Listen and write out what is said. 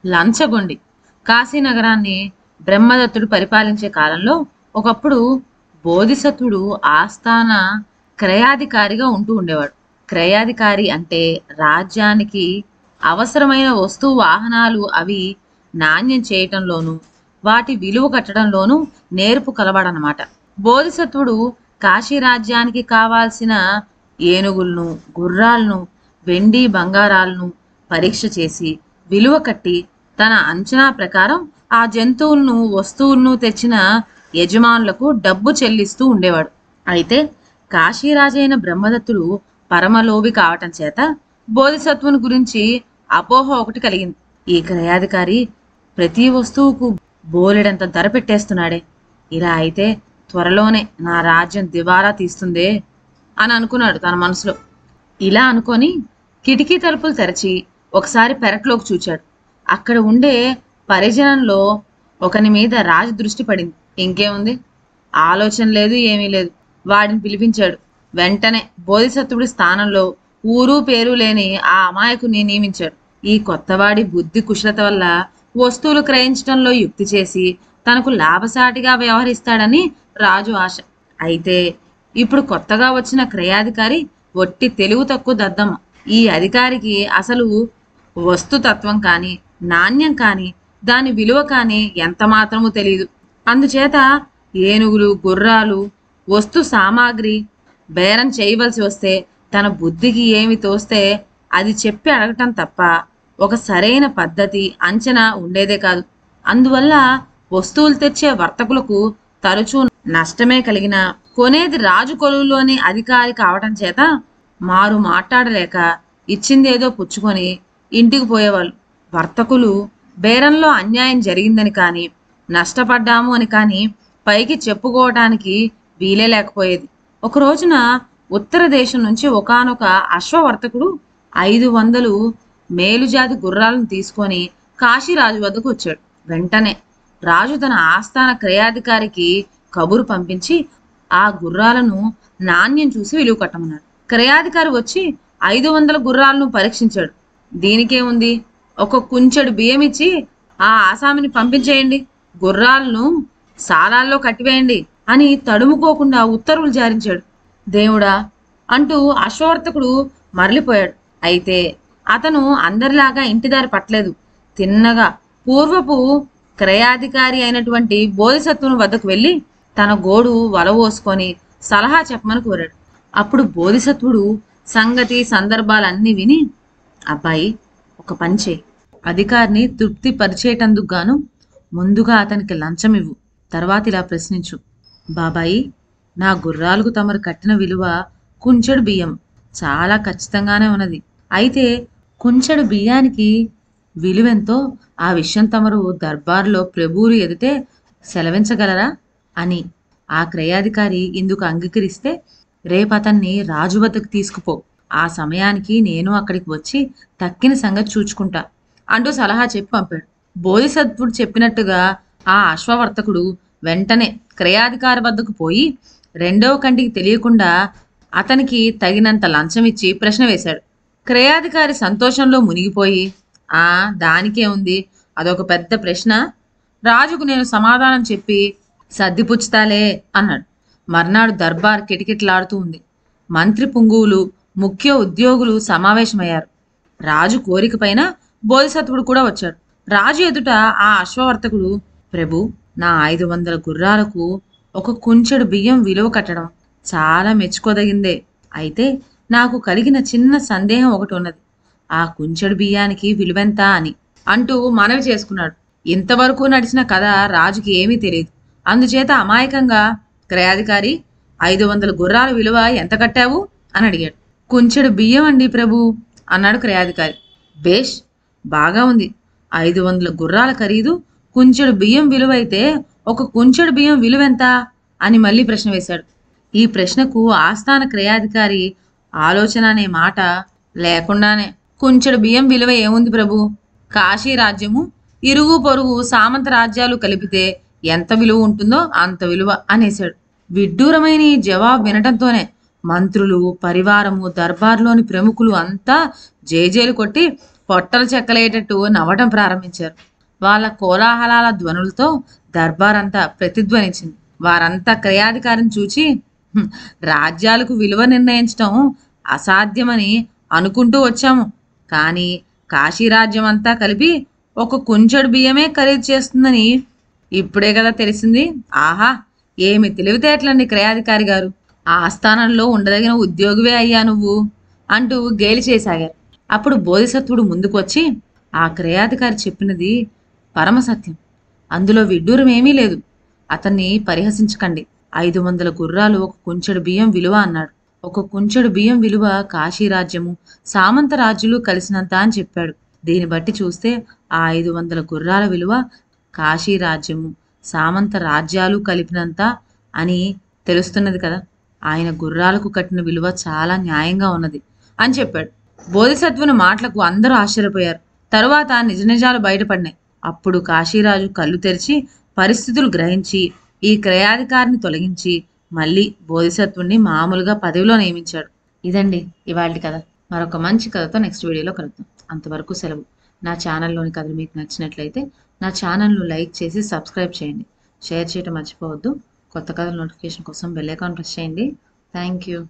లంచగొండి. కాశీనగరాన్ని బ్రహ్మదత్తుడు పరిపాలించే కాలంలో ఒకప్పుడు బోధిసత్వుడు ఆస్థాన క్రయాధికారిగా ఉంటూ ఉండేవాడు. క్రయాధికారి అంటే రాజ్యానికి అవసరమైన వస్తు వాహనాలు అవి నాణ్యం చేయటంలోనూ వాటి విలువ కట్టడంలోనూ నేర్పు కలవాడనమాట. బోధిసత్వుడు కాశీ రాజ్యానికి కావాల్సిన ఏనుగులను, గుర్రాలను, వెండి బంగారాలను పరీక్ష చేసి విలువ కట్టి తన అంచనా ప్రకారం ఆ జంతువులను, వస్తువులను తెచ్చిన యజమానులకు డబ్బు చెల్లిస్తూ ఉండేవాడు. అయితే కాశీరాజైన బ్రహ్మదత్తుడు పరమలోభి కావటం చేత బోధిసత్వుని గురించి అపోహ ఒకటి కలిగింది. ఈ క్రయాధికారి ప్రతి వస్తువుకు బోలెడంత ధర పెట్టేస్తున్నాడే, ఇలా అయితే త్వరలోనే నా రాజ్యం దివాలా తీస్తుందే అని అనుకున్నాడు తన మనసులో. ఇలా అనుకొని కిటికీ తలుపులు తెరచి ఒకసారి పెరట్లోకి చూచాడు. అక్కడ ఉండే పరిజనంలో ఒకని మీద రాజు దృష్టి పడింది. ఇంకేముంది, ఆలోచన లేదు, ఏమీ లేదు. వాడిని పిలిపించాడు. వెంటనే బోధిసత్వుడి స్థానంలో ఊరు పేరు లేని ఆ అమాయకుని నియమించాడు. ఈ కొత్తవాడి బుద్ధి కుశలత వల్ల వస్తువులు క్రయించడంలో యుక్తి చేసి తనకు లాభసాటిగా వ్యవహరిస్తాడని రాజు ఆశ. అయితే ఇప్పుడు కొత్తగా వచ్చిన క్రయాధికారి ఒట్టి తెలివి తక్కువ దద్దమ్మ. ఈ అధికారికి అసలు వస్తుతత్వం కానీ, నాణ్యం కానీ, దాని విలువ కానీ ఎంత మాత్రమూ తెలియదు. అందుచేత ఏనుగులు, గుర్రాలు, వస్తు సామాగ్రి బేరం చేయవలసి వస్తే తన బుద్ధికి ఏమి తోస్తే అది చెప్పి అడగటం తప్ప ఒక సరైన పద్ధతి, అంచనా ఉండేదే కాదు. అందువల్ల వస్తువులు తెచ్చే వర్తకులకు తరచూ నష్టమే కలిగిన కొనేది రాజు కొలువులోని అధికారి కావటం చేత మారు మాట్లాడలేక ఇచ్చిందేదో పుచ్చుకొని ఇంటికి పోయేవాళ్ళు. వర్తకులు బేరంలో అన్యాయం జరిగిందని కానీ, నష్టపడ్డాము అని కానీ పైకి చెప్పుకోవటానికి వీలే లేకపోయేది. ఒక రోజున ఉత్తర దేశం నుంచి ఒకానొక అశ్వవర్తకుడు 500 మేలుజాతి గుర్రాలను తీసుకొని కాశీరాజు వద్దకు వచ్చాడు. వెంటనే రాజు తన ఆస్థాన క్రయాధికారికి కబురు పంపించి ఆ గుర్రాలను నాణ్యం చూసి విలువ కట్టమన్నాడు. క్రయాధికారి వచ్చి 500 గుర్రాలను పరీక్షించాడు. దీనికేముంది, ఒక కుంచెడు బియ్యం ఇచ్చి ఆ ఆసామిని పంపించేయండి, గుర్రాలను సాలాల్లో కట్టివేయండి అని తడుముకోకుండా ఉత్తర్వులు జారించాడు. దేవుడా అంటూ అశ్వవర్తకుడు మరలిపోయాడు. అయితే అతను అందరిలాగా ఇంటిదారి పట్టలేదు. తిన్నగా పూర్వపు క్రయాధికారి అయినటువంటి బోధిసత్వుని వద్దకు వెళ్ళి తన గోడు వలవోసుకొని సలహా చెప్పమని కోరాడు. అప్పుడు బోధిసత్వుడు సంగతి సందర్భాలన్నీ విని, అబ్బాయి ఒక పని చేయి, అధికారిని తృప్తి పరిచేటందుకు గాను ముందుగా అతనికి లంచం ఇవ్వు, తర్వాత ఇలా ప్రశ్నించు, బాబాయి నా గుర్రాలకు తమరు కట్టిన విలువ కుంచెడు బియ్యం, చాలా ఖచ్చితంగానే ఉన్నది. అయితే కుంచెడు బియ్యానికి విలువెంతో ఆ విషయం తమరు దర్బార్లో ప్రభువులు ఎదితే సెలవించగలరా అని. ఆ క్రయాధికారి ఇందుకు అంగీకరిస్తే రేపు అతన్ని రాజు వద్దకు తీసుకుపో, ఆ సమయానికి నేను అక్కడికి వచ్చి తక్కిన సంగతి చూచుకుంటా అంటూ సలహా చెప్పి పంపాడు. బోధిసత్వుడు చెప్పినట్టుగా ఆ అశ్వవర్తకుడు వెంటనే క్రయాధికారి వద్దకు పోయి రెండవ కంటికి తెలియకుండా అతనికి తగినంత లంచం ఇచ్చి ప్రశ్న వేశాడు. క్రయాధికారి సంతోషంలో మునిగిపోయి, దానికే ఉంది, అదొక పెద్ద ప్రశ్న, రాజుకు నేను సమాధానం చెప్పి సర్దిపుచ్చుతాలే అన్నాడు. మర్నాడు దర్బార్ కిటకిటలాడుతూ ఉంది. మంత్రి పుంగువులు, ముఖ్య ఉద్యోగులు సమావేశమయ్యారు. రాజు కోరిక పైన బోధిసత్వుడు కూడా వచ్చాడు. రాజు ఎదుట ఆ అశ్వవర్తకుడు, ప్రభు, నా 500 గుర్రాలకు ఒక కుంచెడు బియ్యం విలువ కట్టడం చాలా మెచ్చుకోదగిందే. అయితే నాకు కలిగిన చిన్న సందేహం ఒకటి ఉన్నది, ఆ కుంచెడు బియ్యానికి విలువెంత అని అంటూ మనవి చేసుకున్నాడు. ఇంతవరకు నడిచిన కథ రాజుకి ఏమీ తెలియదు. అందుచేత అమాయకంగా, క్రయాధికారి 500 గుర్రాల విలువ ఎంత కట్టావు అని అడిగాడు. కుంచెడు బియ్యం అండి ప్రభు అన్నాడు క్రయాధికారి. బేష్, బాగా ఉంది. 500 గుర్రాల ఖరీదు కుంచెడు బియ్యం విలువ అయితే ఒక కుంచెడు బియ్యం విలువెంత అని మళ్ళీ ప్రశ్న వేశాడు. ఈ ప్రశ్నకు ఆస్థాన క్రయాధికారి ఆలోచన అనే మాట లేకుండానే, కుంచెడు బియ్యం విలువ ఏముంది ప్రభు, కాశీ రాజ్యము ఇరుగు పొరుగు సామంత రాజ్యాలు కలిపితే ఎంత విలువ ఉంటుందో అంత విలువ అనేశాడు. విడ్డూరమైన ఈ జవాబు వినటంతోనే మంత్రులు, పరివారము, దర్బార్లోని ప్రముఖులు అంతా జేజేలు కొట్టి పొట్టలు చెక్కలేటట్టు నవ్వటం ప్రారంభించారు. వాళ్ళ కోలాహలాల ధ్వనులతో దర్బార్ అంతా ప్రతిధ్వనించింది. వారంతా క్రయాధికారిని చూచి రాజ్యాలకు విలువ నిర్ణయించటం అసాధ్యమని అనుకుంటూ వచ్చాము, కానీ కాశీరాజ్యం అంతా కలిపి ఒక కుంచెడు బియ్యమే ఖరీదు చేస్తుందని ఇప్పుడే కదా తెలిసింది. ఆహా, ఏమి తెలివితేటలండి క్రయాధికారి గారు! ఆ ఆస్థానంలో ఉండదగిన ఉద్యోగివే అయ్యా నువ్వు అంటూ గేలి చేసాగారు. అప్పుడు బోధిసత్వుడు ముందుకు వచ్చి, ఆ క్రయాధికారి చెప్పినది పరమసత్యం, అందులో విడ్డూరం ఏమీ లేదు. అతన్ని పరిహసించకండి. 500 గుర్రాలు ఒక కుంచెడు బియ్యం విలువ అన్నాడు. ఒక కుంచెడు బియ్యం విలువ కాశీరాజ్యము సామంత రాజ్యులు కలిసినంత అని చెప్పాడు. దీన్ని బట్టి చూస్తే ఆ 500 గుర్రాల విలువ కాశీరాజ్యము సామంత రాజ్యాలు కలిపినంత అని తెలుస్తున్నది కదా. ఆయన గుర్రాలకు కట్టిన విలువ చాలా న్యాయంగా ఉన్నది అని చెప్పాడు. బోధిసత్వుని మాటలకు అందరూ ఆశ్చర్యపోయారు. తరువాత నిజ నిజాలు బయటపడినాయి. అప్పుడు కాశీరాజు కళ్ళు తెరిచి పరిస్థితులు గ్రహించి ఈ క్రయాధికారిని తొలగించి మళ్ళీ బోధిసత్వుని మామూలుగా పదవిలో నియమించాడు. ఇదండి ఇవాల్టి కథ. మరొక మంచి కథతో నెక్స్ట్ వీడియోలో కలుద్దాం. అంతవరకు సెలవు. నా ఛానల్లోని కథలు మీకు నచ్చినట్లయితే నా ఛానల్ను లైక్ చేసి సబ్స్క్రైబ్ చేయండి. షేర్ చేయడం మర్చిపోవద్దు. కొత్త కథల నోటిఫికేషన్ కోసం బెల్ ఐకాన్ ప్రెస్ చేయండి. Thank you.